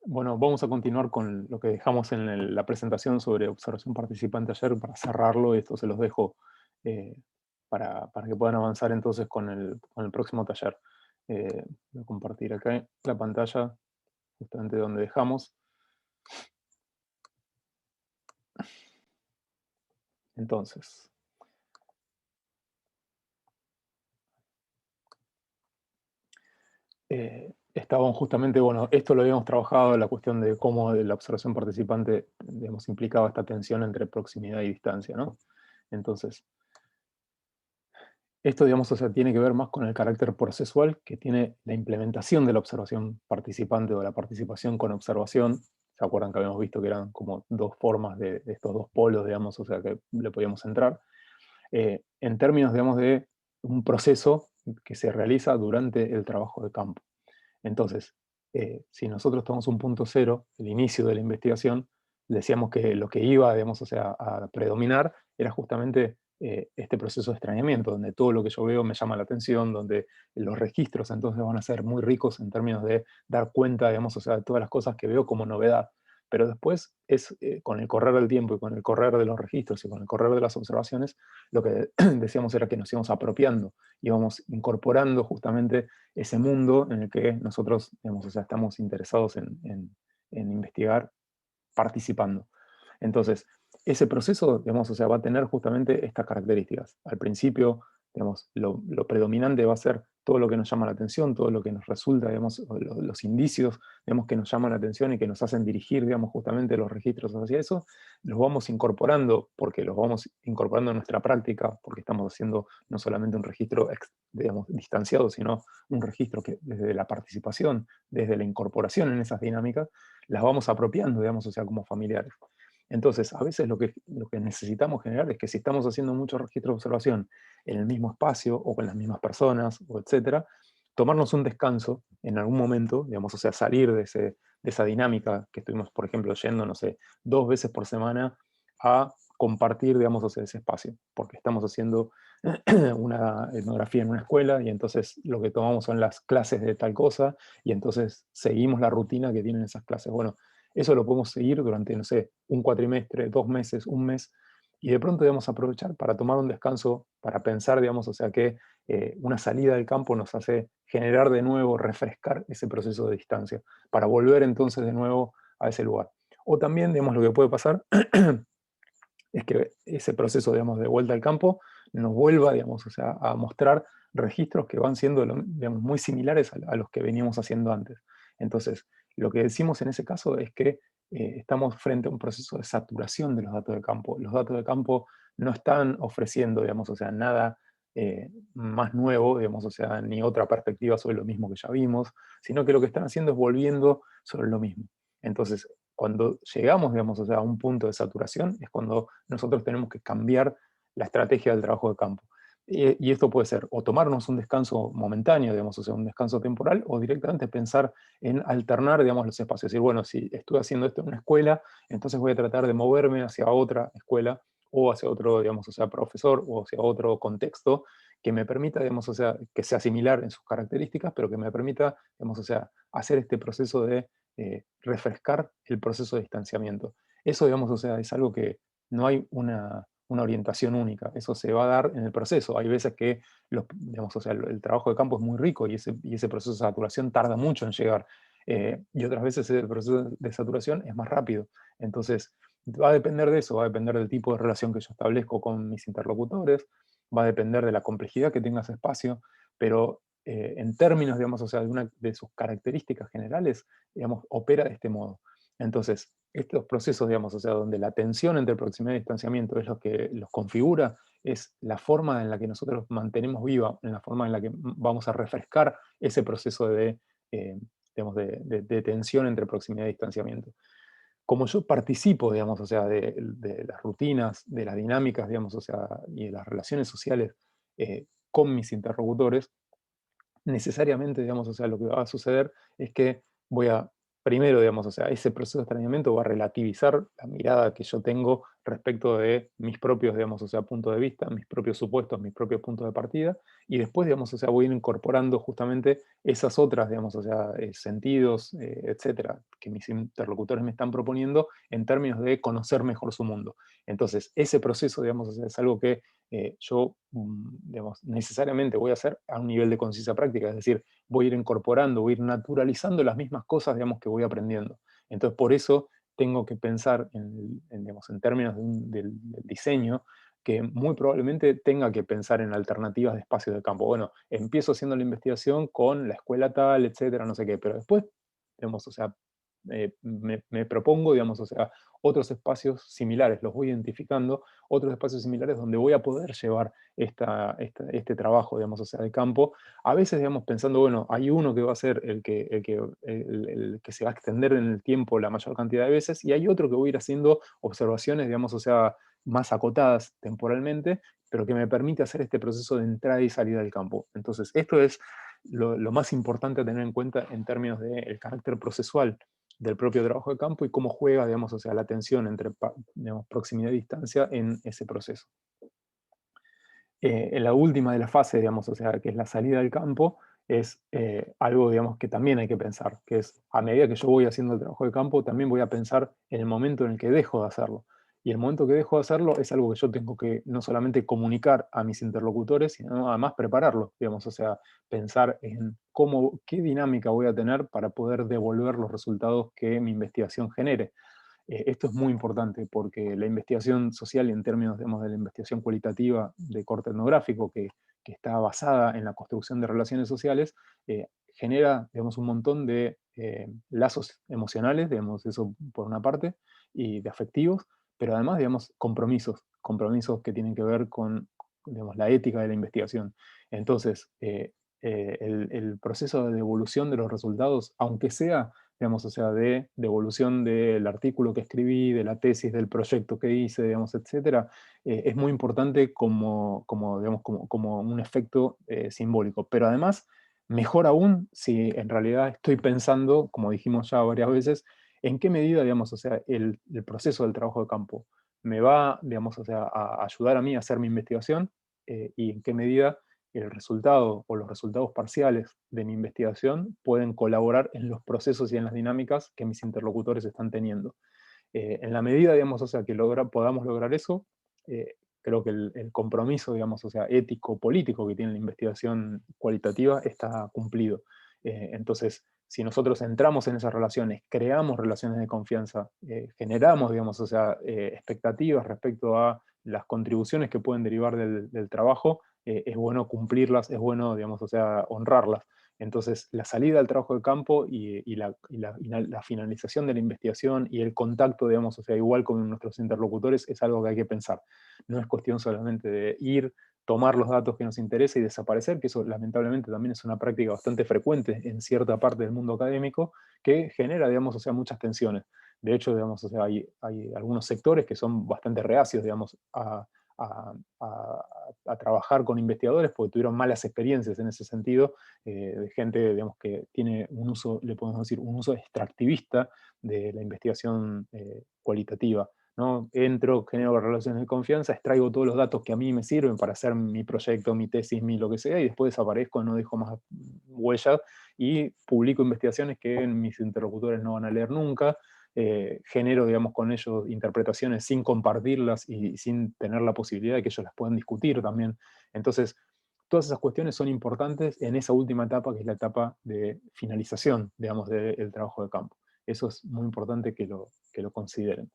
Bueno, vamos a continuar con lo que dejamos en la presentación sobre observación participante ayer para cerrarlo. Esto se los dejo eh, para que puedan avanzar entonces con el próximo taller. Voy a compartir acá la pantalla, justamente donde dejamos. Entonces, estábamos justamente, bueno, esto lo habíamos trabajado, la cuestión de cómo la observación participante, digamos, implicaba esta tensión entre proximidad y distancia, ¿no? Entonces, esto, digamos, o sea, tiene que ver más con el carácter procesual que tiene la implementación de la observación participante o la participación con observación. ¿Se acuerdan que habíamos visto que eran como dos formas de estos dos polos, digamos, o sea, que le podíamos entrar? En términos, digamos, de un proceso que se realiza durante el trabajo de campo. Entonces, si nosotros tomamos un punto cero, el inicio de la investigación, decíamos que lo que iba, digamos, o sea, a predominar era justamente este proceso de extrañamiento, donde todo lo que yo veo me llama la atención, donde los registros entonces van a ser muy ricos en términos de dar cuenta, digamos, o sea, de todas las cosas que veo como novedad. Pero después es con el correr del tiempo y con el correr de los registros y con el correr de las observaciones, lo que decíamos era que nos íbamos apropiando, íbamos incorporando justamente ese mundo en el que nosotros, digamos, o sea, estamos interesados en investigar participando. Entonces, ese proceso, digamos, o sea, va a tener justamente estas características. Al principio, digamos, lo predominante va a ser todo lo que nos llama la atención, todo lo que nos resulta, digamos, los indicios, digamos, que nos llaman la atención y que nos hacen dirigir, digamos, justamente los registros hacia eso, los vamos incorporando, porque los vamos incorporando en nuestra práctica, porque estamos haciendo no solamente un registro, digamos, distanciado, sino un registro que desde la participación, desde la incorporación en esas dinámicas, las vamos apropiando, digamos, o sea, como familiares. Entonces, a veces lo que necesitamos generar es que si estamos haciendo muchos registros de observación en el mismo espacio o con las mismas personas, o etcétera, tomarnos un descanso en algún momento, digamos, o sea, salir de esa dinámica que estuvimos, por ejemplo, yendo, no sé, 2 veces por semana a compartir, digamos, o sea, ese espacio, porque estamos haciendo una etnografía en una escuela y entonces lo que tomamos son las clases de tal cosa y entonces seguimos la rutina que tienen esas clases. Bueno, eso lo podemos seguir durante, no sé, un cuatrimestre, 2 meses, un mes, y de pronto debemos aprovechar para tomar un descanso, para pensar, digamos, o sea, que una salida del campo nos hace generar de nuevo, refrescar ese proceso de distancia, para volver entonces de nuevo a ese lugar. O también, digamos, lo que puede pasar es que ese proceso, digamos, de vuelta al campo nos vuelva, digamos, o sea, a mostrar registros que van siendo, digamos, muy similares a los que veníamos haciendo antes. Entonces, lo que decimos en ese caso es que estamos frente a un proceso de saturación de los datos de campo. Los datos de campo no están ofreciendo, digamos, o sea, nada más nuevo, digamos, o sea, ni otra perspectiva sobre lo mismo que ya vimos, sino que lo que están haciendo es volviendo sobre lo mismo. Entonces, cuando llegamos, digamos, o sea, a un punto de saturación, es cuando nosotros tenemos que cambiar la estrategia del trabajo de campo. Y esto puede ser o tomarnos un descanso momentáneo, digamos, o sea, un descanso temporal, o directamente pensar en alternar, digamos, los espacios. Es decir, bueno, si estoy haciendo esto en una escuela, entonces voy a tratar de moverme hacia otra escuela o hacia otro, digamos, o sea, profesor o hacia otro contexto que me permita, digamos, o sea, que sea similar en sus características, pero que me permita, digamos, o sea, hacer este proceso de refrescar el proceso de distanciamiento. Eso, digamos, o sea, es algo que no hay una orientación única, eso se va a dar en el proceso. Hay veces que digamos, o sea, el trabajo de campo es muy rico y ese proceso de saturación tarda mucho en llegar. Y otras veces el proceso de saturación es más rápido. Entonces, va a depender de eso, va a depender del tipo de relación que yo establezco con mis interlocutores, va a depender de la complejidad que tenga ese espacio, pero en términos, digamos, o sea, de una de sus características generales, digamos, opera de este modo. Entonces, estos procesos, digamos, o sea, donde la tensión entre proximidad y distanciamiento es lo que los configura, es la forma en la que nosotros mantenemos viva, en la forma en la que vamos a refrescar ese proceso digamos, de tensión entre proximidad y distanciamiento. Como yo participo, digamos, o sea, de las rutinas, de las dinámicas, digamos, o sea, y de las relaciones sociales con mis interlocutores, necesariamente, digamos, o sea, lo que va a suceder es que voy a, primero, digamos, o sea, ese proceso de extrañamiento va a relativizar la mirada que yo tengo respecto de mis propios, digamos, o sea, puntos de vista, mis propios supuestos, mis propios puntos de partida, y después, digamos, o sea, voy a ir incorporando justamente esas otras, digamos, o sea, sentidos, etcétera, que mis interlocutores me están proponiendo en términos de conocer mejor su mundo. Entonces, ese proceso, digamos, o sea, es algo que yo, digamos, necesariamente voy a hacer a un nivel de conciencia práctica, es decir, voy a ir incorporando, voy a ir naturalizando las mismas cosas, digamos, que voy aprendiendo. Entonces, por eso tengo que pensar digamos, en términos del diseño, que muy probablemente tenga que pensar en alternativas de espacios de campo. Bueno, empiezo haciendo la investigación con la escuela tal, etcétera, no sé qué, pero después, digamos, o sea, me propongo, digamos, o sea, otros espacios similares, los voy identificando, otros espacios similares donde voy a poder llevar este trabajo, digamos, o sea, de campo. A veces, digamos, pensando, bueno, hay uno que va a ser el que se va a extender en el tiempo la mayor cantidad de veces, y hay otro que voy a ir haciendo observaciones, digamos, o sea, más acotadas temporalmente, pero que me permite hacer este proceso de entrada y salida del campo. Entonces, esto es lo más importante a tener en cuenta en términos del carácter procesual del propio trabajo de campo y cómo juega, digamos, o sea, la tensión entre, digamos, proximidad y distancia en ese proceso. En la última de las fases, digamos, o sea, que es la salida del campo, es algo, digamos, que también hay que pensar, que es a medida que yo voy haciendo el trabajo de campo, también voy a pensar en el momento en el que dejo de hacerlo. Y el momento que dejo de hacerlo es algo que yo tengo que no solamente comunicar a mis interlocutores, sino además prepararlo, digamos, o sea, pensar en cómo, qué dinámica voy a tener para poder devolver los resultados que mi investigación genere. Esto es muy importante porque la investigación social, en términos, digamos, de la investigación cualitativa de corte etnográfico, que está basada en la construcción de relaciones sociales, genera, digamos, un montón de lazos emocionales, digamos, eso por una parte, y de afectivos, pero además, digamos, compromisos que tienen que ver con, digamos, la ética de la investigación. Entonces, el proceso de devolución de los resultados, aunque sea, digamos, o sea, de devolución del artículo que escribí, de la tesis, del proyecto que hice, digamos, etcétera, es muy importante digamos, como un efecto simbólico. Pero además, mejor aún si en realidad estoy pensando, como dijimos ya varias veces, en qué medida, digamos, o sea, el proceso del trabajo de campo me va, digamos, o sea, a ayudar a mí a hacer mi investigación, y en qué medida el resultado o los resultados parciales de mi investigación pueden colaborar en los procesos y en las dinámicas que mis interlocutores están teniendo. En la medida, digamos, o sea, que podamos lograr eso, creo que el compromiso, digamos, o sea, ético-político que tiene la investigación cualitativa está cumplido. Entonces, si nosotros entramos en esas relaciones, creamos relaciones de confianza, generamos, digamos, o sea, expectativas respecto a las contribuciones que pueden derivar del trabajo, es bueno cumplirlas, es bueno, digamos, o sea, honrarlas. Entonces, la salida al trabajo de campo y la finalización de la investigación y el contacto, digamos, o sea, igual con nuestros interlocutores, es algo que hay que pensar. No es cuestión solamente de ir, tomar los datos que nos interesa y desaparecer, que eso lamentablemente también es una práctica bastante frecuente en cierta parte del mundo académico, que genera, digamos, o sea, muchas tensiones. De hecho, digamos, o sea, hay algunos sectores que son bastante reacios, digamos, a, a- a trabajar con investigadores porque tuvieron malas experiencias en ese sentido, de gente, digamos, que tiene un uso, le podemos decir, un uso extractivista de la investigación cualitativa. ¿No? Entro, genero relaciones de confianza, extraigo todos los datos que a mí me sirven para hacer mi proyecto, mi tesis, mi lo que sea, y después desaparezco, no dejo más huella y publico investigaciones que mis interlocutores no van a leer nunca. Genero, digamos, con ellos interpretaciones sin compartirlas y sin tener la posibilidad de que ellos las puedan discutir también. Entonces, todas esas cuestiones son importantes en esa última etapa, que es la etapa de finalización, digamos, del trabajo de campo. Eso es muy importante que lo consideren.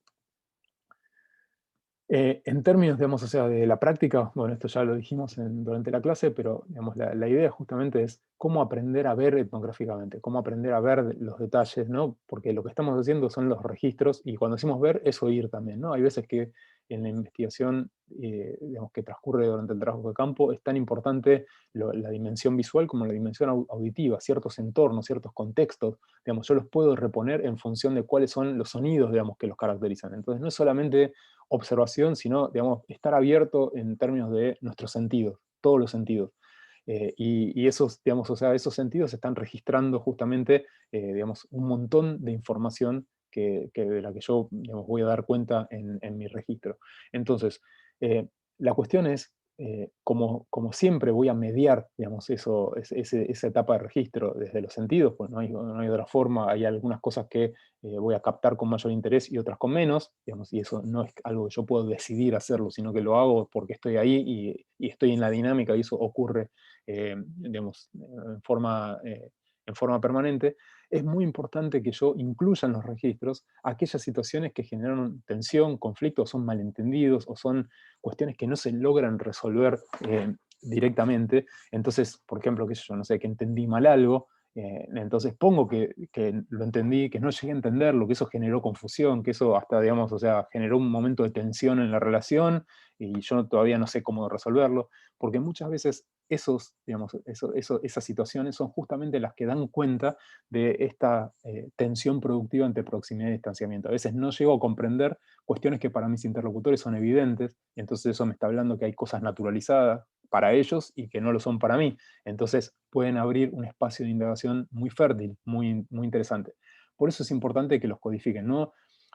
En términos, digamos, o sea, de la práctica, bueno, esto ya lo dijimos durante la clase, pero digamos, la idea justamente es cómo aprender a ver etnográficamente, cómo aprender a ver los detalles, ¿no? Porque lo que estamos haciendo son los registros y cuando decimos ver es oír también, ¿no? Hay veces que en la investigación, digamos, que transcurre durante el trabajo de campo, es tan importante la dimensión visual como la dimensión auditiva, ciertos entornos, ciertos contextos, digamos, yo los puedo reponer en función de cuáles son los sonidos, digamos, que los caracterizan. Entonces, no es solamente observación, sino, digamos, estar abierto en términos de nuestros sentidos, todos los sentidos. Y esos, digamos, o sea, esos sentidos están registrando justamente, digamos, un montón de información de la que yo, digamos, voy a dar cuenta en mi registro. Entonces, la cuestión es, como siempre voy a mediar, digamos, esa etapa de registro desde los sentidos, pues no hay otra forma, hay algunas cosas que voy a captar con mayor interés y otras con menos, digamos, y eso no es algo que yo puedo decidir hacerlo, sino que lo hago porque estoy ahí y estoy en la dinámica y eso ocurre, digamos, en forma permanente. Es muy importante que yo incluya en los registros aquellas situaciones que generan tensión, conflicto, o son malentendidos, o son cuestiones que no se logran resolver directamente. Entonces, por ejemplo, qué sé yo, no sé, que entendí mal algo, entonces pongo que lo entendí, que no llegué a entenderlo, que eso generó confusión, que eso hasta, digamos, o sea, generó un momento de tensión en la relación y yo todavía no sé cómo resolverlo, porque muchas veces digamos, esas situaciones son justamente las que dan cuenta de esta tensión productiva entre proximidad y distanciamiento. A veces no llego a comprender cuestiones que para mis interlocutores son evidentes, entonces eso me está hablando que hay cosas naturalizadas para ellos y que no lo son para mí. Entonces pueden abrir un espacio de indagación muy fértil, muy interesante. Por eso es importante que los codifiquen, no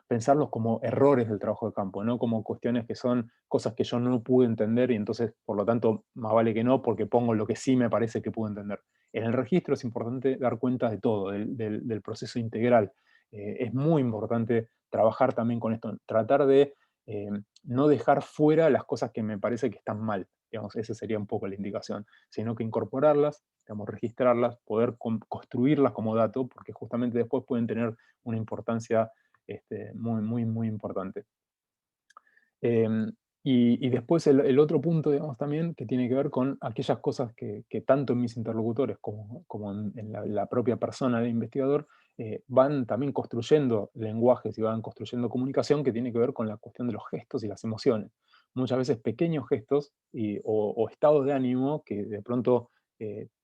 pensarlos como errores del trabajo de campo, no como cuestiones que son cosas que yo no pude entender y entonces, por lo tanto, más vale que no, porque pongo lo que sí me parece que pude entender. En el registro es importante dar cuenta de todo, del proceso integral. Es muy importante trabajar también con esto, tratar de no dejar fuera las cosas que me parece que están mal, digamos, esa sería un poco la indicación, sino que incorporarlas, digamos, registrarlas, poder construirlas como dato, porque justamente después pueden tener una importancia muy importante. Eh, y después el otro punto, digamos, también, que tiene que ver con aquellas cosas que tanto en mis interlocutores como en la propia persona del investigador van también construyendo lenguajes y van construyendo comunicación que tiene que ver con la cuestión de los gestos y las emociones. Muchas veces pequeños gestos o estados de ánimo que de pronto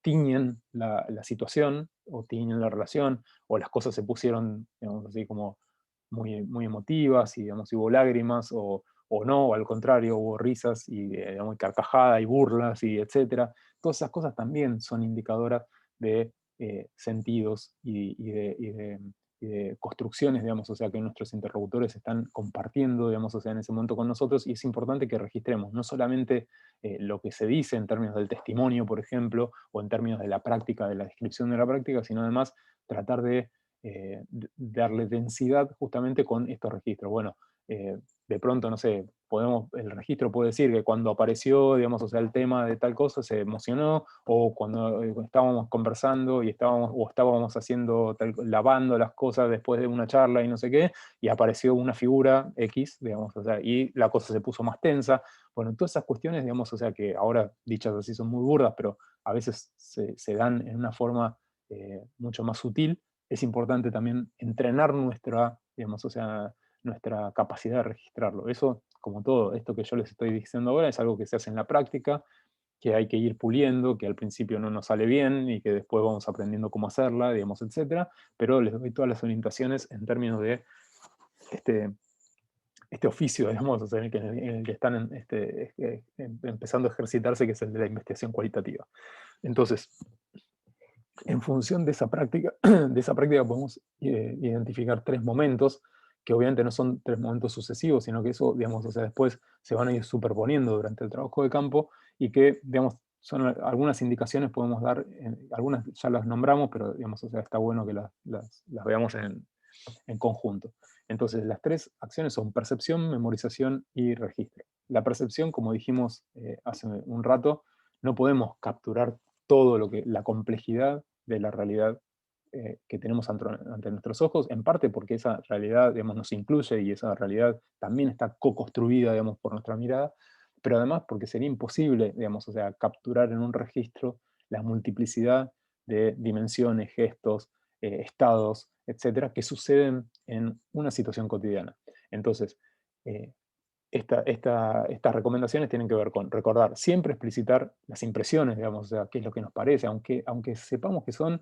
tiñen la situación o tiñen la relación o las cosas se pusieron, digamos así, como muy emotivas y, digamos, hubo lágrimas o no, o al contrario, hubo risas y digamos, carcajada y burlas y etcétera. Todas esas cosas también son indicadoras de sentidos y de construcciones, digamos, o sea, que nuestros interlocutores están compartiendo, digamos, o sea, en ese momento con nosotros, y es importante que registremos no solamente lo que se dice en términos del testimonio, por ejemplo, o en términos de la práctica, de la descripción de la práctica, sino además tratar de darle densidad justamente con estos registros. Bueno, de pronto, no sé, el registro puede decir que cuando apareció, digamos, o sea, el tema de tal cosa se emocionó, o cuando estábamos conversando y estábamos haciendo lavando las cosas después de una charla y no sé qué, y apareció una figura X, digamos, o sea, y la cosa se puso más tensa. Bueno, todas esas cuestiones, digamos, o sea, que ahora dichas así son muy burdas, pero a veces se dan en una forma mucho más sutil. Es importante también entrenar digamos, o sea, nuestra capacidad de registrarlo. Eso, como todo, esto que yo les estoy diciendo ahora, es algo que se hace en la práctica, que hay que ir puliendo, que al principio no nos sale bien y que después vamos aprendiendo cómo hacerla, digamos, etcétera, pero les doy todas las orientaciones en términos de este, este oficio, digamos, o sea, en el que están empezando a ejercitarse, que es el de la investigación cualitativa. Entonces, en función de esa práctica, podemos identificar tres momentos, que obviamente no son tres momentos sucesivos, sino que eso, digamos, o sea, después se van a ir superponiendo durante el trabajo de campo y que, digamos, son algunas indicaciones podemos dar, algunas ya las nombramos, pero, digamos, o sea, está bueno que las veamos en conjunto. Entonces, las tres acciones son percepción, memorización y registro. La percepción, como dijimos hace un rato, no podemos capturar todo la complejidad de la realidad que tenemos ante nuestros ojos, en parte porque esa realidad, digamos, nos incluye y esa realidad también está co-construida, digamos, por nuestra mirada, pero además porque sería imposible, digamos, o sea, capturar en un registro la multiplicidad de dimensiones, gestos, estados, etcétera, que suceden en una situación cotidiana. Entonces, eh, estas recomendaciones tienen que ver con recordar, siempre explicitar las impresiones, digamos, o sea, qué es lo que nos parece, aunque sepamos que son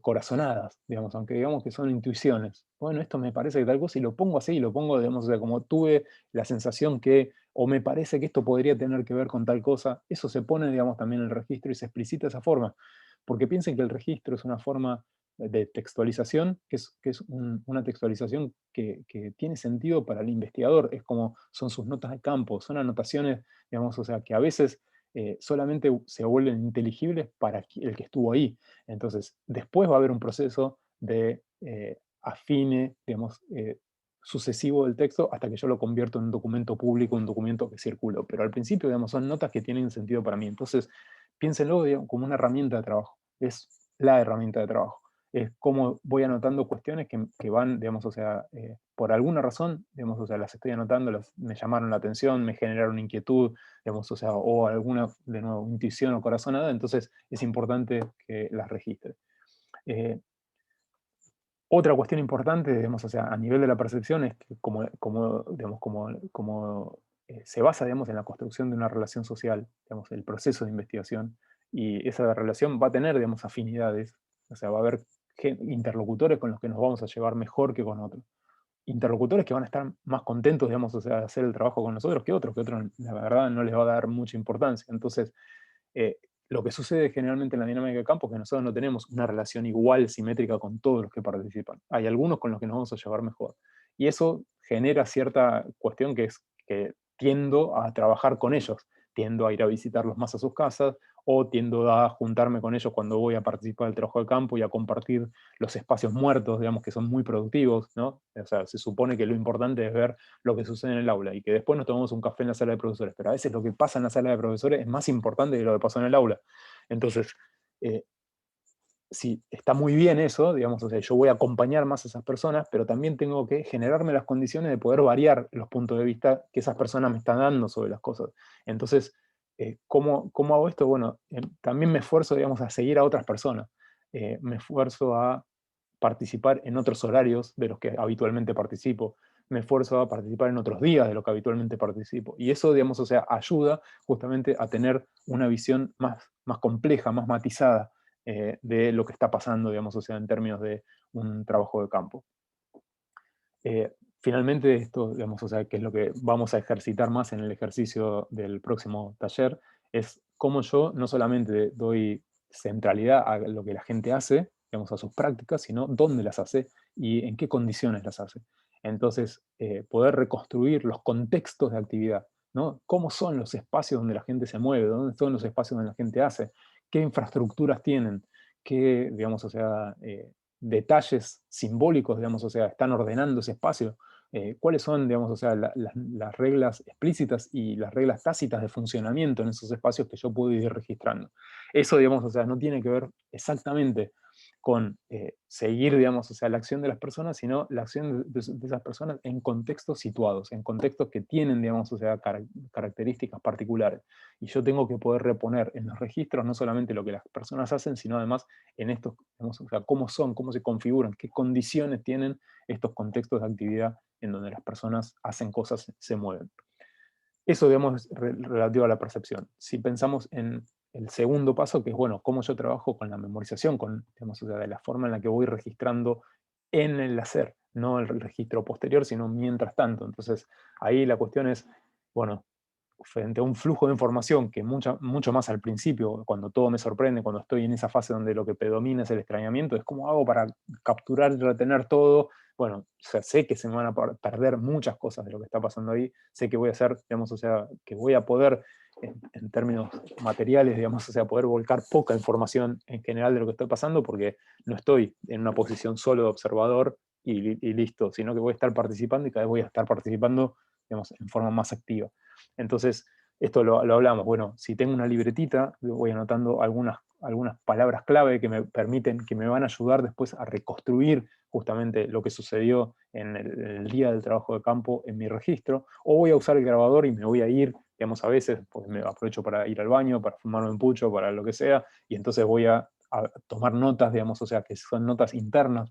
corazonadas, digamos, aunque digamos que son intuiciones. Bueno, esto me parece que tal cosa y lo pongo así, lo pongo, digamos, o sea, como tuve la sensación que, o me parece que esto podría tener que ver con tal cosa, eso se pone, digamos, también en el registro y se explicita de esa forma. Porque piensen que el registro es una forma de textualización, que es una textualización que tiene sentido para el investigador, es como son sus notas de campo, son anotaciones, digamos, o sea, que a veces solamente se vuelven inteligibles para el que estuvo ahí. Entonces, después va a haber un proceso de afine, digamos, sucesivo del texto hasta que yo lo convierto en un documento público, un documento que circuló. Pero al principio, digamos, son notas que tienen sentido para mí. Entonces, piénsenlo, digamos, como una herramienta de trabajo. Es la herramienta de trabajo. Es como voy anotando cuestiones que van, digamos, o sea, por alguna razón, digamos, o sea, las estoy anotando, me llamaron la atención, me generaron inquietud, digamos, o sea, o alguna, de nuevo, intuición o corazonada, entonces es importante que las registre. Otra cuestión importante, digamos, o sea, a nivel de la percepción es que digamos, se basa, digamos, en la construcción de una relación social, digamos, el proceso de investigación, y esa relación va a tener, digamos, afinidades, o sea, va a haber interlocutores con los que nos vamos a llevar mejor que con otros. Interlocutores que van a estar más contentos, digamos, o sea, de hacer el trabajo con nosotros que otros, la verdad, no les va a dar mucha importancia. Entonces, eh, lo que sucede generalmente en la dinámica de campo es que nosotros no tenemos una relación igual, simétrica con todos los que participan. Hay algunos con los que nos vamos a llevar mejor. Y eso genera cierta cuestión que es que tiendo a trabajar con ellos, tiendo a ir a visitarlos más a sus casas, o tiendo a juntarme con ellos cuando voy a participar del trabajo de campo y a compartir los espacios muertos, digamos, que son muy productivos, ¿no? O sea, se supone que lo importante es ver lo que sucede en el aula y que después nos tomamos un café en la sala de profesores, pero a veces lo que pasa en la sala de profesores es más importante que lo que pasó en el aula. Entonces, eh, sí, está muy bien eso, digamos, o sea, yo voy a acompañar más a esas personas, pero también tengo que generarme las condiciones de poder variar los puntos de vista que esas personas me están dando sobre las cosas. Entonces, ¿cómo hago esto? Bueno, también me esfuerzo, digamos, a seguir a otras personas. Me esfuerzo a participar en otros horarios de los que habitualmente participo. Me esfuerzo a participar en otros días de los que habitualmente participo. Y eso, digamos, o sea, ayuda justamente a tener una visión más compleja, más matizada de lo que está pasando, digamos, o sea, en términos de un trabajo de campo. Finalmente, esto, digamos, o sea, que es lo que vamos a ejercitar más en el ejercicio del próximo taller, es cómo yo no solamente doy centralidad a lo que la gente hace, digamos, a sus prácticas, sino dónde las hace y en qué condiciones las hace. Entonces, poder reconstruir los contextos de actividad, ¿no? ¿Cómo son los espacios donde la gente se mueve? ¿Dónde son los espacios donde la gente hace? ¿Qué infraestructuras tienen? ¿Qué, digamos, o sea, detalles simbólicos, digamos, o sea, están ordenando ese espacio? ¿Cuáles son, digamos, o sea, las reglas explícitas y las reglas tácitas de funcionamiento en esos espacios que yo puedo ir registrando? Eso, digamos, o sea, no tiene que ver exactamente con seguir, digamos, o sea, la acción de las personas, sino la acción de esas personas en contextos situados, en contextos que tienen, digamos, o sea, características particulares. Y yo tengo que poder reponer en los registros no solamente lo que las personas hacen, sino además en estos, digamos, o sea, cómo son, cómo se configuran, qué condiciones tienen estos contextos de actividad en donde las personas hacen cosas, se mueven. Eso, digamos, es relativo a la percepción. Si pensamos en el segundo paso, que es, bueno, cómo yo trabajo con la memorización, con, digamos, o sea, de la forma en la que voy registrando en el hacer, no el registro posterior, sino mientras tanto. Entonces, ahí la cuestión es, bueno, frente a un flujo de información que mucho más al principio, cuando todo me sorprende, cuando estoy en esa fase donde lo que predomina es el extrañamiento, es cómo hago para capturar y retener todo. Bueno, o sea, sé que se me van a perder muchas cosas de lo que está pasando ahí, sé que voy a hacer, digamos, o sea, que voy a poder, en términos materiales, digamos, o sea, poder volcar poca información en general de lo que estoy pasando, porque no estoy en una posición solo de observador y listo, sino que voy a estar participando y cada vez voy a estar participando, digamos, en forma más activa. Entonces, esto lo hablamos, bueno, si tengo una libretita, voy anotando algunas palabras clave que me permiten, que me van a ayudar después a reconstruir justamente lo que sucedió en el día del trabajo de campo en mi registro, o voy a usar el grabador y me voy a ir, digamos, a veces, pues me aprovecho para ir al baño, para fumarme un pucho, para lo que sea, y entonces voy a tomar notas, digamos, o sea, que son notas internas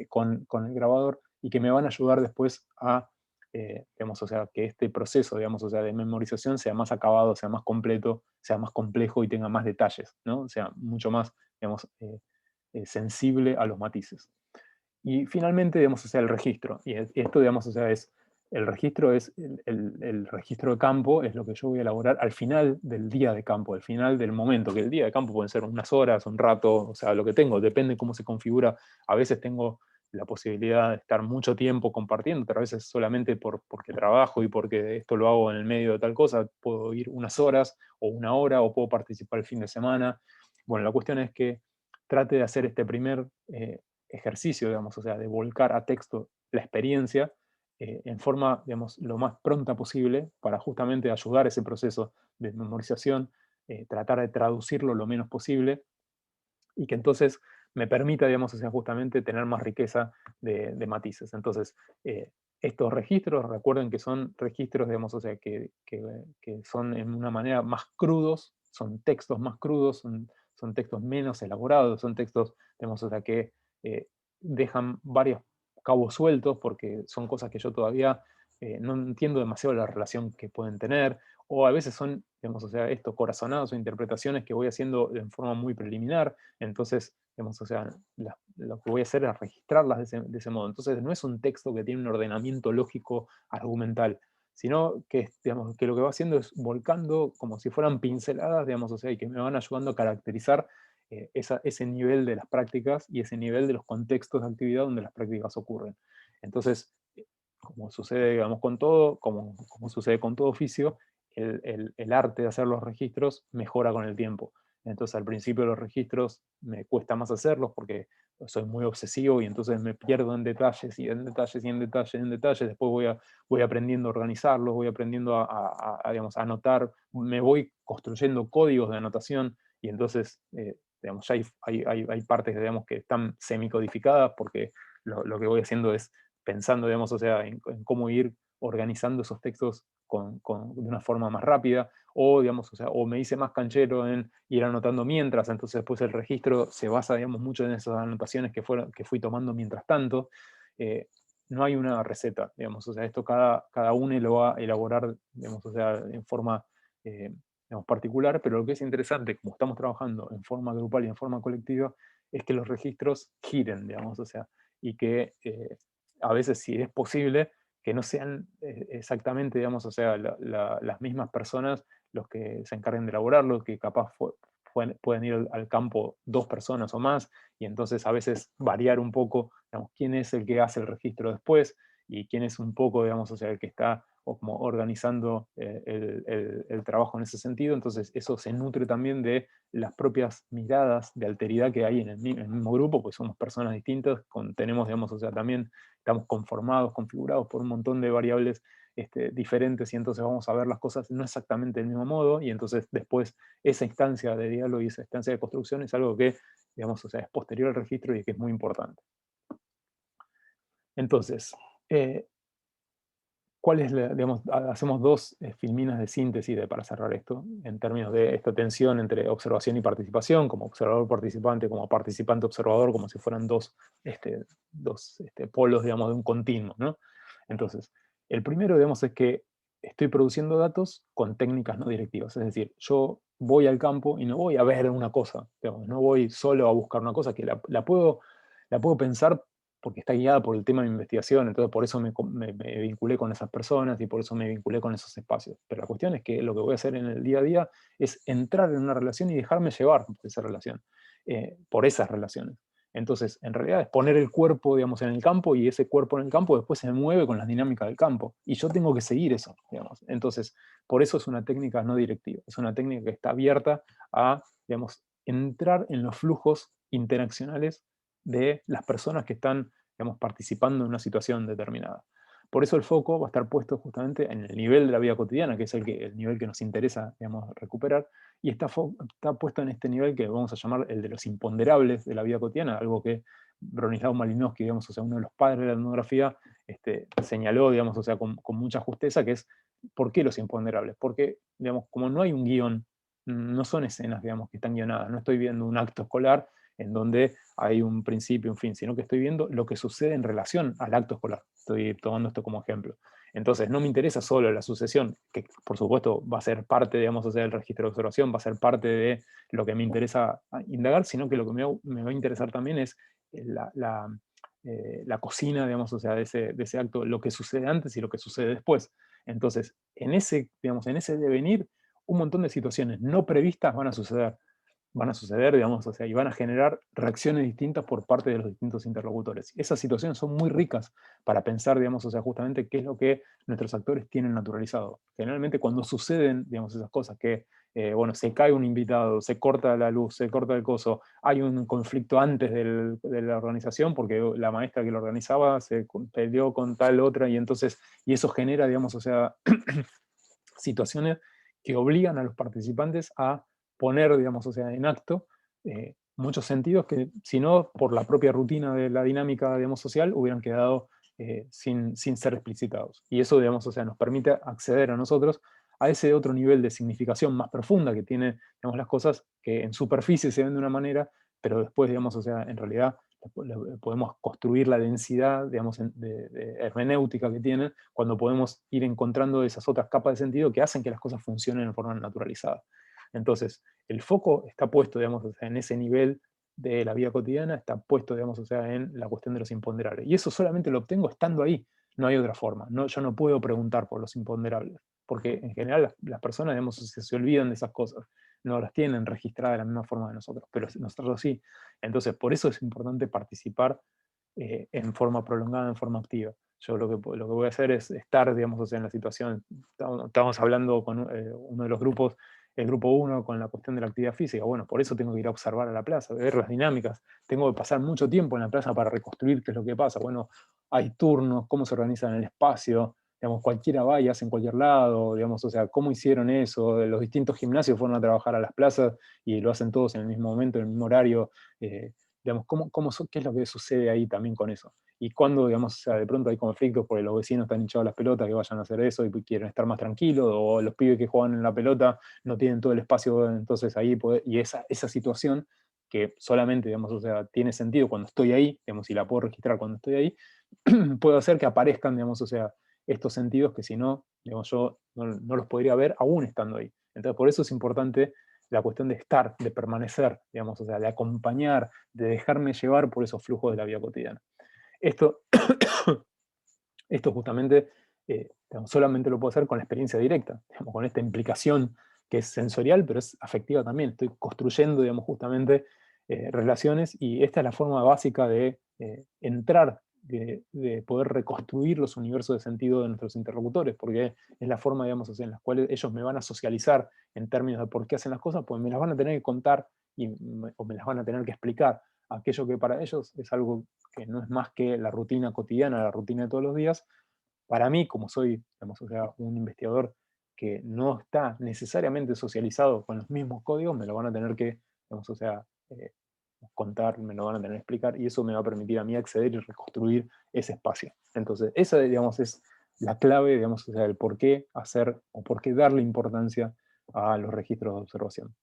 con el grabador y que me van a ayudar después a digamos, o sea, que este proceso, digamos, o sea, de memorización sea más acabado, sea más completo, sea más complejo y tenga más detalles, ¿no? O sea, mucho más, digamos, sensible a los matices. Y finalmente, digamos, o sea, el registro. Y esto, digamos, o sea, es El registro es, el registro de campo es lo que yo voy a elaborar al final del día de campo, al final del momento, que el día de campo pueden ser unas horas, un rato, o sea, lo que tengo, depende cómo se configura. A veces tengo la posibilidad de estar mucho tiempo compartiendo, otras veces solamente porque trabajo y porque esto lo hago en el medio de tal cosa, puedo ir unas horas o una hora o puedo participar el fin de semana. Bueno, la cuestión es que trate de hacer este primer ejercicio, digamos, o sea, de volcar a texto la experiencia en forma, digamos, lo más pronta posible para justamente ayudar a ese proceso de memorización, tratar de traducirlo lo menos posible y que entonces me permita, digamos, o sea, justamente tener más riqueza de matices. Entonces, estos registros, recuerden que son registros, digamos, o sea, que son en una manera más crudos, son textos más crudos, son textos menos elaborados, son textos, digamos, o sea, que dejan varios cabos sueltos porque son cosas que yo todavía no entiendo demasiado la relación que pueden tener, o a veces son, digamos, o sea, estos corazonados o interpretaciones que voy haciendo en forma muy preliminar, entonces, digamos, o sea, lo que voy a hacer es registrarlas de ese modo. Entonces, no es un texto que tiene un ordenamiento lógico argumental, sino que, digamos, que lo que va haciendo es volcando como si fueran pinceladas, digamos, o sea, y que me van ayudando a caracterizar ese nivel de las prácticas y ese nivel de los contextos de actividad donde las prácticas ocurren. Entonces, como sucede, digamos, con todo, como sucede con todo oficio, el arte de hacer los registros mejora con el tiempo. Entonces al principio los registros me cuesta más hacerlos porque soy muy obsesivo y entonces me pierdo en detalles y en detalles y en detalles y en detalles. Después voy aprendiendo a organizarlos, voy aprendiendo digamos, a anotar, me voy construyendo códigos de anotación y entonces digamos, ya hay partes digamos, que están semicodificadas porque lo que voy haciendo es pensando, digamos, o sea, en cómo ir organizando esos textos de una forma más rápida, o, digamos, o sea, o me hice más canchero en ir anotando mientras, entonces después el registro se basa, digamos, mucho en esas anotaciones que fui tomando mientras tanto. Eh, no hay una receta, digamos, o sea, esto cada uno lo va a elaborar, digamos, o sea, en forma, digamos, particular, pero lo que es interesante, como estamos trabajando en forma grupal y en forma colectiva, es que los registros giren, digamos, o sea, y que a veces, si es posible, que no sean exactamente, digamos, o sea, las mismas personas los que se encarguen de elaborarlo, que capaz pueden ir al campo 2 personas o más, y entonces a veces variar un poco, digamos, quién es el que hace el registro después, y quién es un poco, digamos, o sea, el que está o como organizando el trabajo en ese sentido, entonces eso se nutre también de las propias miradas de alteridad que hay en el mismo grupo, pues somos personas distintas, tenemos, digamos, o sea, también estamos conformados, configurados por un montón de variables diferentes y entonces vamos a ver las cosas no exactamente del mismo modo y entonces después esa instancia de diálogo y esa instancia de construcción es algo que, digamos, o sea, es posterior al registro y que es muy importante. Entonces, ¿cuál es digamos, hacemos dos filminas de síntesis para cerrar esto, en términos de esta tensión entre observación y participación, como observador-participante, como participante-observador, como si fueran dos polos, digamos, de un continuo, ¿no? Entonces, el primero, digamos, es que estoy produciendo datos con técnicas no directivas, es decir, yo voy al campo y no voy a ver una cosa, digamos, no voy solo a buscar una cosa que la puedo pensar porque está guiada por el tema de mi investigación, entonces por eso me vinculé con esas personas y por eso me vinculé con esos espacios. Pero la cuestión es que lo que voy a hacer en el día a día es entrar en una relación y dejarme llevar por esa relación, por esas relaciones. Entonces, en realidad es poner el cuerpo, digamos, en el campo y ese cuerpo en el campo después se mueve con las dinámicas del campo. Y yo tengo que seguir eso, digamos. Entonces, por eso es una técnica no directiva. Es una técnica que está abierta a, digamos, entrar en los flujos interaccionales de las personas que están, digamos, participando en una situación determinada. Por eso el foco va a estar puesto justamente en el nivel de la vida cotidiana, que es el nivel que nos interesa, digamos, recuperar, y está puesto en este nivel que vamos a llamar el de los imponderables de la vida cotidiana, algo que Bronislaw Malinowski, digamos, o sea, uno de los padres de la etnografía, señaló, digamos, o sea, con mucha justeza, que es ¿por qué los imponderables? Porque, digamos, como no hay un guión, no son escenas, digamos, que están guionadas, no estoy viendo un acto escolar en donde hay un principio, un fin, sino que estoy viendo lo que sucede en relación al acto escolar. Estoy tomando esto como ejemplo. Entonces, no me interesa solo la sucesión, que por supuesto va a ser parte, digamos, o sea, del registro de observación, va a ser parte de lo que me interesa indagar, sino que lo que me va a interesar también es la, la cocina, digamos, o sea, de ese acto, lo que sucede antes y lo que sucede después. Entonces, digamos, en ese devenir, un montón de situaciones no previstas van a suceder, digamos, o sea, y van a generar reacciones distintas por parte de los distintos interlocutores. Esas situaciones son muy ricas para pensar, digamos, o sea, justamente qué es lo que nuestros actores tienen naturalizado. Generalmente cuando suceden, digamos, esas cosas que, bueno, se cae un invitado, se corta la luz, se corta el coso, hay un conflicto antes de la organización porque la maestra que lo organizaba se peleó con tal otra y entonces, y eso genera, digamos, o sea, situaciones que obligan a los participantes a poner, digamos, o sea, en acto muchos sentidos que, si no, por la propia rutina de la dinámica, digamos, social, hubieran quedado sin ser explicitados. Y eso, digamos, o sea, nos permite acceder a nosotros a ese otro nivel de significación más profunda que tiene, digamos, las cosas que en superficie se ven de una manera, pero después, digamos, o sea, en realidad podemos construir la densidad, digamos, de hermenéutica que tienen cuando podemos ir encontrando esas otras capas de sentido que hacen que las cosas funcionen de forma naturalizada. Entonces, el foco está puesto, digamos, o sea, en ese nivel de la vida cotidiana, está puesto, digamos, o sea, en la cuestión de los imponderables. Y eso solamente lo obtengo estando ahí, no hay otra forma. No, yo no puedo preguntar por los imponderables, porque en general las personas, digamos, se olvidan de esas cosas, no las tienen registradas de la misma forma que nosotros, pero nosotros sí. Entonces, por eso es importante participar en forma prolongada, en forma activa. Yo lo que voy a hacer es estar, digamos, o sea, en la situación. Estamos hablando con uno de los grupos, el grupo uno, con la cuestión de la actividad física. Bueno, por eso tengo que ir a observar a la plaza, ver las dinámicas. Tengo que pasar mucho tiempo en la plaza para reconstruir qué es lo que pasa. Bueno, hay turnos, cómo se organizan el espacio, digamos, cualquiera va y hace en cualquier lado, digamos, o sea, cómo hicieron eso, los distintos gimnasios fueron a trabajar a las plazas y lo hacen todos en el mismo momento, en el mismo horario, digamos, qué es lo que sucede ahí también con eso. Y cuando, digamos, o sea, de pronto hay conflictos porque los vecinos están hinchados las pelotas que vayan a hacer eso y quieren estar más tranquilos, o los pibes que juegan en la pelota no tienen todo el espacio, entonces ahí y esa situación que solamente, digamos, o sea, tiene sentido cuando estoy ahí, digamos, y la puedo registrar cuando estoy ahí, puedo hacer que aparezcan, digamos, o sea, estos sentidos que si no, digamos, yo no los podría ver aún estando ahí. Entonces, por eso es importante la cuestión de estar, de permanecer, digamos, o sea, de acompañar, de dejarme llevar por esos flujos de la vida cotidiana. Esto, esto justamente, digamos, solamente lo puedo hacer con la experiencia directa, digamos, con esta implicación que es sensorial, pero es afectiva también. Estoy construyendo, digamos, justamente relaciones y esta es la forma básica de entrar, de poder reconstruir los universos de sentido de nuestros interlocutores, porque es la forma, digamos, o sea, en la cual ellos me van a socializar en términos de por qué hacen las cosas, pues me las van a tener que contar o me las van a tener que explicar. Aquello que para ellos es algo que no es más que la rutina cotidiana, la rutina de todos los días. Para mí, como soy, digamos, o sea, un investigador que no está necesariamente socializado con los mismos códigos, me lo van a tener que, digamos, o sea, contar, me lo van a tener que explicar, y eso me va a permitir a mí acceder y reconstruir ese espacio. Entonces, esa, digamos, es la clave, digamos, o sea, el por qué hacer o por qué darle importancia a los registros de observación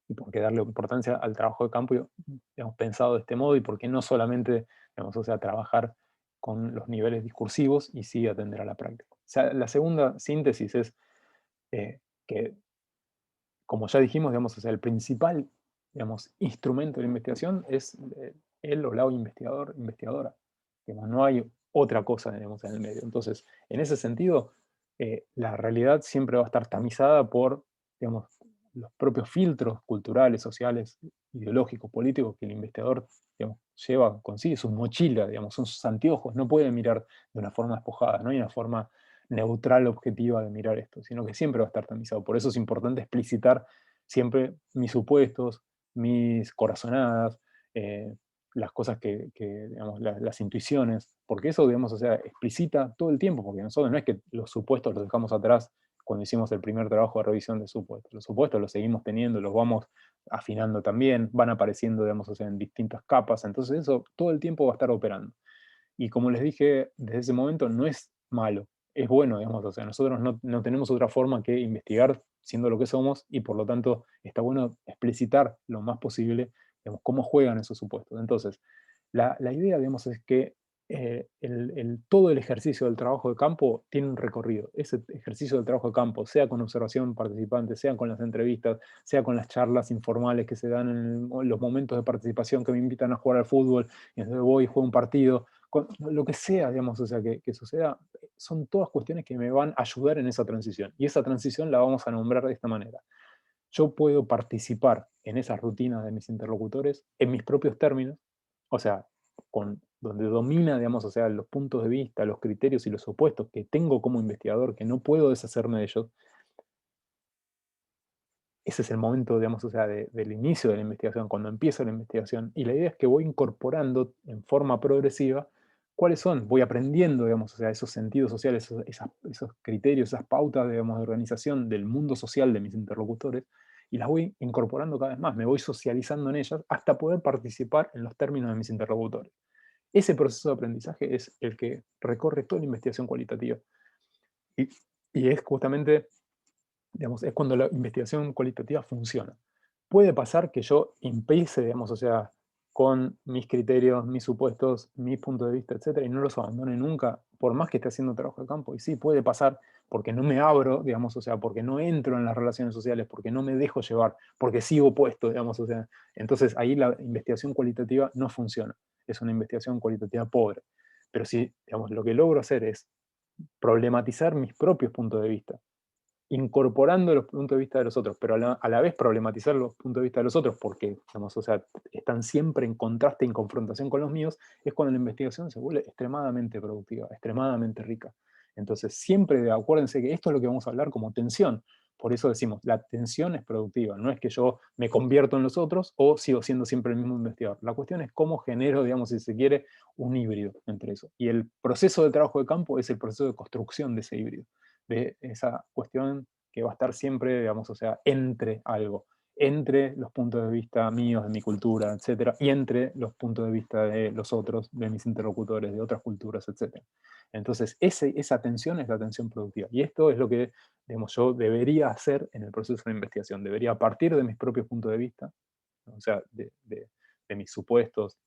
y por qué darle importancia al trabajo de campo, digamos, pensado de este modo, y por qué no solamente, digamos, o sea, trabajar con los niveles discursivos y sí atender a la práctica. O sea, la segunda síntesis es que, como ya dijimos, digamos, o sea, el principal, digamos, instrumento de la investigación es el o la investigador, investigadora. Digamos, no hay otra cosa, digamos, en el medio. Entonces, en ese sentido, la realidad siempre va a estar tamizada por, digamos, los propios filtros culturales, sociales, ideológicos, políticos que el investigador, digamos, lleva consigo, su mochila, digamos, son sus anteojos, no puede mirar de una forma despojada, no hay una forma neutral, objetiva de mirar esto, sino que siempre va a estar tamizado. Por eso es importante explicitar siempre mis supuestos, mis corazonadas, las cosas digamos, las intuiciones, porque eso, digamos, o sea, explicita todo el tiempo, porque nosotros no es que los supuestos los dejamos atrás cuando hicimos el primer trabajo de revisión de supuestos. Los supuestos los seguimos teniendo, los vamos afinando también, van apareciendo, digamos, o sea, en distintas capas, entonces eso todo el tiempo va a estar operando. Y como les dije, desde ese momento no es malo, es bueno, digamos, o sea, nosotros no tenemos otra forma que investigar siendo lo que somos y por lo tanto está bueno explicitar lo más posible, digamos, cómo juegan esos supuestos. Entonces, la idea, digamos, es que todo el ejercicio del trabajo de campo tiene un recorrido. Ese ejercicio del trabajo de campo, sea con observación participante, sea con las entrevistas, sea con las charlas informales que se dan en los momentos de participación que me invitan a jugar al fútbol, y entonces voy y juego un partido, lo que sea, digamos, o sea, que suceda, son todas cuestiones que me van a ayudar en esa transición. Y esa transición la vamos a nombrar de esta manera. Yo puedo participar en esas rutinas de mis interlocutores en mis propios términos, o sea, donde domina, digamos, o sea, los puntos de vista, los criterios y los opuestos que tengo como investigador, que no puedo deshacerme de ellos. Ese es el momento, digamos, o sea, del inicio de la investigación, cuando empieza la investigación. Y la idea es que voy incorporando en forma progresiva cuáles son, voy aprendiendo, digamos, o sea, esos sentidos sociales, esos criterios, esas pautas, digamos, de organización del mundo social de mis interlocutores, y las voy incorporando cada vez más, me voy socializando en ellas hasta poder participar en los términos de mis interlocutores. Ese proceso de aprendizaje es el que recorre toda la investigación cualitativa. Y, y es justamente, digamos, es cuando la investigación cualitativa funciona. Puede pasar que yo empiece, digamos, o sea, con mis criterios, mis supuestos, mi punto de vista, etcétera, y no los abandone nunca, por más que esté haciendo trabajo de campo. Y sí, puede pasar porque no me abro, digamos, o sea, porque no entro en las relaciones sociales, porque no me dejo llevar, porque sigo puesto, digamos, o sea. Entonces ahí la investigación cualitativa no funciona. Es una investigación cualitativa pobre. Pero si, digamos, lo que logro hacer es problematizar mis propios puntos de vista, incorporando los puntos de vista de los otros, pero a la vez problematizar los puntos de vista de los otros, porque digamos, o sea, están siempre en contraste y en confrontación con los míos, es cuando la investigación se vuelve extremadamente productiva, extremadamente rica. Entonces, siempre acuérdense que esto es lo que vamos a hablar como tensión. Por eso decimos, la tensión es productiva, no es que yo me convierto en los otros o sigo siendo siempre el mismo investigador. La cuestión es cómo genero, digamos, si se quiere, un híbrido entre eso. Y el proceso de trabajo de campo es el proceso de construcción de ese híbrido, de esa cuestión que va a estar siempre, digamos, o sea, entre algo, entre los puntos de vista míos, de mi cultura, etcétera, y entre los puntos de vista de los otros, de mis interlocutores, de otras culturas, etcétera. Entonces, esa tensión es la tensión productiva. Y esto es lo que, digamos, yo debería hacer en el proceso de investigación. Debería partir de mis propios puntos de vista, o sea, de mis supuestos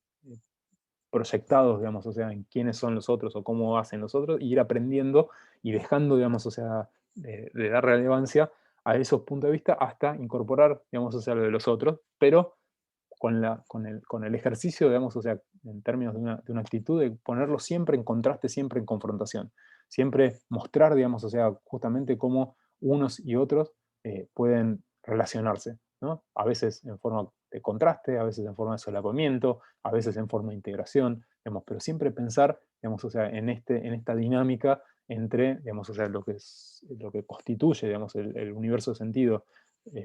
proyectados, digamos, o sea, en quiénes son los otros o cómo hacen los otros, y ir aprendiendo y dejando, digamos, o sea, de dar relevancia a esos puntos de vista hasta incorporar, digamos, o sea, lo de los otros, pero con el ejercicio, digamos, o sea, en términos de una actitud de ponerlo siempre en contraste, siempre en confrontación, siempre mostrar, digamos, o sea, justamente cómo unos y otros pueden relacionarse, ¿no? A veces en forma de contraste, a veces en forma de solapamiento, a veces en forma de integración, digamos, pero siempre pensar, digamos, o sea, en esta dinámica entre, digamos, o sea, lo que constituye, digamos, el universo de sentido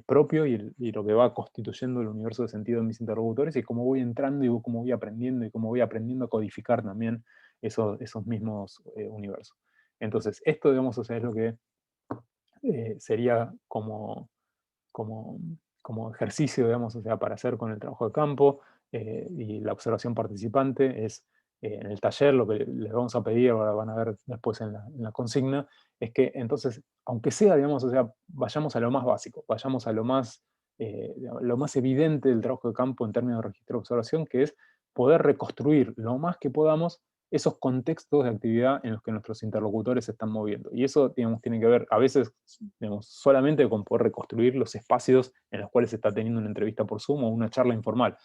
propio y lo que va constituyendo el universo de sentido de mis interlocutores y cómo voy entrando y cómo voy aprendiendo y cómo voy aprendiendo a codificar también esos mismos universos. Entonces, esto, digamos, o sea, es lo que sería como, como ejercicio, digamos, o sea, para hacer con el trabajo de campo y la observación participante es en el taller, lo que les vamos a pedir, ahora van a ver después en la consigna, es que entonces, aunque sea, digamos, o sea, vayamos a lo más básico, vayamos a lo más evidente del trabajo de campo en términos de registro de observación, que es poder reconstruir lo más que podamos esos contextos de actividad en los que nuestros interlocutores se están moviendo. Y eso, digamos, tiene que ver a veces, digamos, solamente con poder reconstruir los espacios en los cuales se está teniendo una entrevista por Zoom o una charla informal.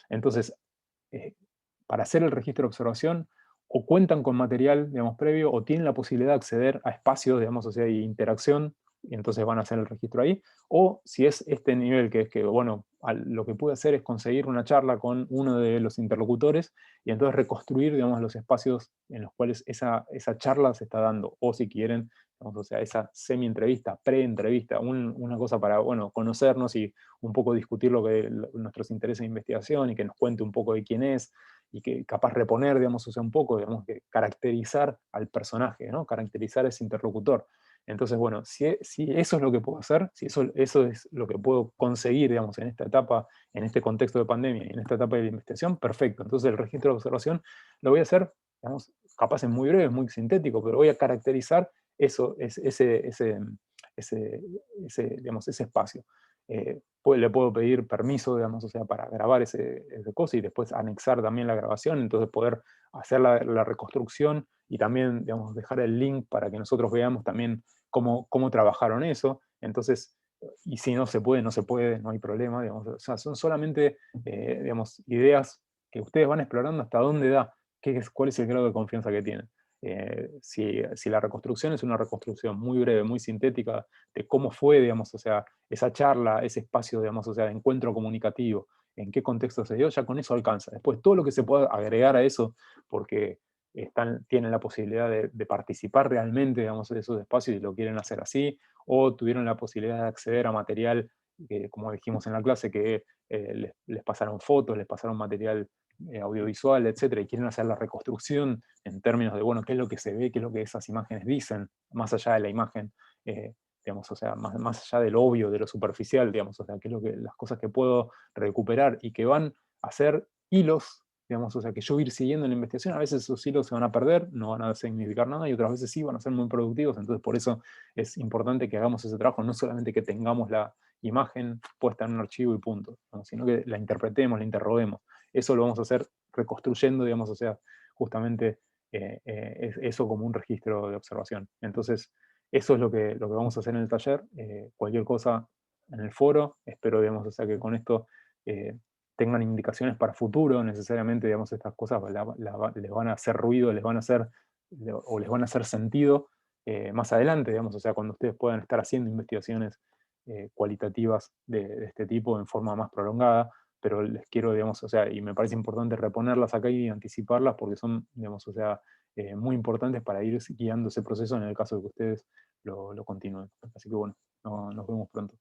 Entonces, eh, para hacer el registro de observación, o cuentan con material, digamos, previo, o tienen la posibilidad de acceder a espacios, digamos, o sea, de interacción, y entonces van a hacer el registro ahí, o si es este nivel que es que, bueno, lo que pude hacer es conseguir una charla con uno de los interlocutores, y entonces reconstruir, digamos, los espacios en los cuales esa charla se está dando, o si quieren, digamos, o sea, esa semi-entrevista, pre-entrevista, una cosa para, bueno, conocernos y un poco discutir nuestros intereses de investigación y que nos cuente un poco de quién es, y que capaz reponer, digamos, o sea, un poco, digamos, que caracterizar al personaje, ¿no? Caracterizar a ese interlocutor. Entonces, bueno, si eso es lo que puedo hacer, si eso es lo que puedo conseguir, digamos, en esta etapa, en este contexto de pandemia y en esta etapa de la investigación, perfecto. Entonces el registro de observación lo voy a hacer, digamos, capaz es muy breve, muy sintético, pero voy a caracterizar eso, digamos, ese espacio. Le puedo pedir permiso, digamos, o sea, para grabar ese cosa y después anexar también la grabación, entonces poder hacer la reconstrucción y también, digamos, dejar el link para que nosotros veamos también cómo trabajaron eso. Entonces, y si no se puede, no se puede, no hay problema, digamos. O sea, son solamente, digamos, ideas que ustedes van explorando hasta dónde da, cuál es el grado de confianza que tienen. Si la reconstrucción es una reconstrucción muy breve, muy sintética, de cómo fue, digamos, o sea, esa charla, ese espacio, digamos, o sea, de encuentro comunicativo, en qué contexto se dio, ya con eso alcanza. Después, todo lo que se pueda agregar a eso, porque tienen la posibilidad de participar realmente, digamos, de esos espacios y lo quieren hacer así, o tuvieron la posibilidad de acceder a material, como dijimos en la clase, que les pasaron fotos, les pasaron material audiovisual, etcétera, y quieren hacer la reconstrucción en términos de, bueno, qué es lo que se ve, qué es lo que esas imágenes dicen, más allá de la imagen, digamos, o sea, más allá del obvio, de lo superficial, digamos, o sea, qué es las cosas que puedo recuperar y que van a ser hilos, digamos, o sea, que yo voy a ir siguiendo en la investigación. A veces esos hilos se van a perder, no van a significar nada, y otras veces sí van a ser muy productivos. Entonces, por eso es importante que hagamos ese trabajo, no solamente que tengamos la imagen puesta en un archivo y punto, ¿no? Sino que la interpretemos, la interroguemos. Eso lo vamos a hacer reconstruyendo, digamos, o sea, justamente eso como un registro de observación. Entonces, eso es lo que vamos a hacer en el taller. Cualquier cosa en el foro, espero, digamos, o sea, que con esto tengan indicaciones para futuro, necesariamente, digamos, estas cosas les van a hacer ruido, les van a hacer, o les van a hacer sentido más adelante, digamos, o sea, cuando ustedes puedan estar haciendo investigaciones cualitativas de este tipo en forma más prolongada, pero les quiero, digamos, o sea, y me parece importante reponerlas acá y anticiparlas porque son, digamos, o sea, muy importantes para ir guiando ese proceso en el caso de que ustedes lo continúen. Así que bueno, nos vemos pronto.